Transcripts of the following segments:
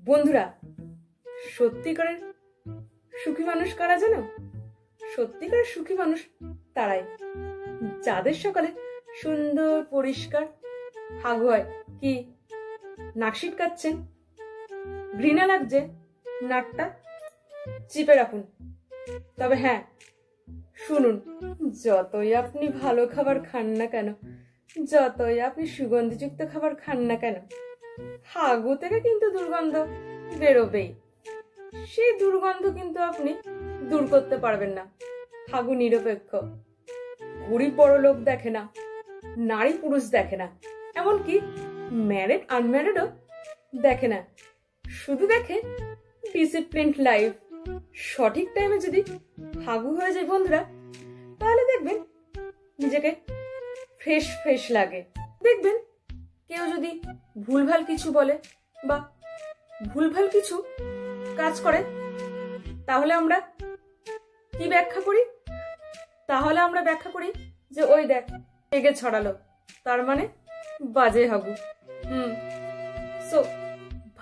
বন্ধুরা, সত্যিকারের সুখী মানুষ কারা জানো? সত্যিকারের সুখী মানুষ তারাই যাদের সকালে সুন্দর পরিষ্কার হাগু হয়। কি নাক সিটকাচ্ছেন? ঘৃণা লাগছে? নাকটা চিপে রাখুন। তবে হ্যাঁ, শুনুন, যতই আপনি ভালো খাবার খান না কেন, যতই আপনি সুগন্ধিযুক্ত খাবার খান না কেন, হাগু থেকে কিন্তু দুর্গন্ধ বেরোবেই। সেই দুর্গন্ধ কিন্তু আপনি দূর করতে পারবেন না। হাগু নিরপেক্ষ, গরিব বড় লোক দেখে না, নারী পুরুষ দেখে না, এমনকি ম্যারিড আনম্যারিডও দেখে না। শুধু দেখে ডিসিপ্লিনড লাইফ। সঠিক টাইমে যদি হাগু হয়ে যায় বন্ধুরা, তাহলে দেখবেন নিজেকে ফ্রেশ ফ্রেশ লাগে। দেখবেন কেউ যদি ভুলভাল কিছু বলে বা ভুলভাল কিছু কাজ করে, তাহলে আমরা কি ব্যাখ্যা করি? যে ওই দেখ, রেগে ছড়ালো, তার মানে বাজে হাগু। সো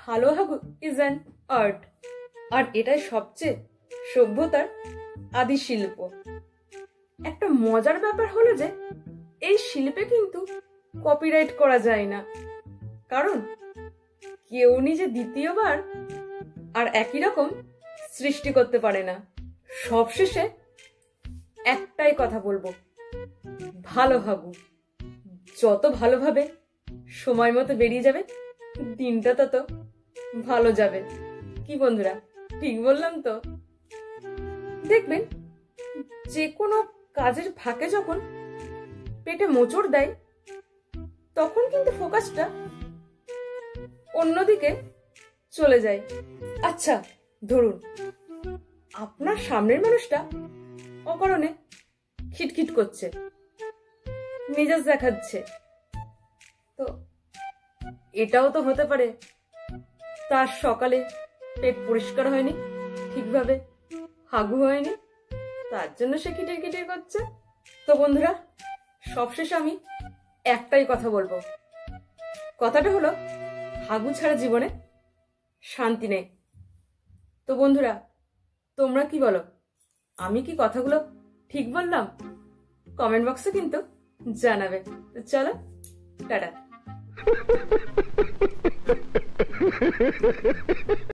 ভালো হাগু ইজ অ্যান আর্ট, আর এটাই সবচেয়ে সভ্যতার আদি শিল্প। একটা মজার ব্যাপার হলো যে এই শিল্পে কিন্তু কপিরাইট করা যায় না, কারণ কেউ নিজে দ্বিতীয়বার আর একই রকম সৃষ্টি করতে পারে না। সবশেষে একটাই কথা বলবো, ভালো হাগু যত ভালোভাবে সময় মতো বেরিয়ে যাবে, দিনটা তত ভালো যাবে। কি বন্ধুরা, ঠিক বললাম তো? দেখবেন যে কোনো কাজের ফাঁকে যখন পেটে মোচড় দেয়, তখন কিন্তু ফোকাসটা অন্যদিকে চলে যায়। আচ্ছা, ধরুন আপনার সামনের মানুষটা অকারণে খিটখিট করছে, মেজাজ দেখাচ্ছে, তো এটাও তো হতে পারে তার সকালে পেট পরিষ্কার হয়নি, ঠিকভাবে হাগু হয়নি, তার জন্য সে কিটির কিটির করছে। তো বন্ধুরা, সবশেষে আমি একটাই কথা বলবো, কথাটা হলো হাগু ছাড়া জীবনে শান্তি নেই। তো বন্ধুরা, তোমরা কি বলো? আমি কি কথাগুলো ঠিক বললাম? কমেন্ট বক্সে কিন্তু জানাবে। তো চলো, টাটা।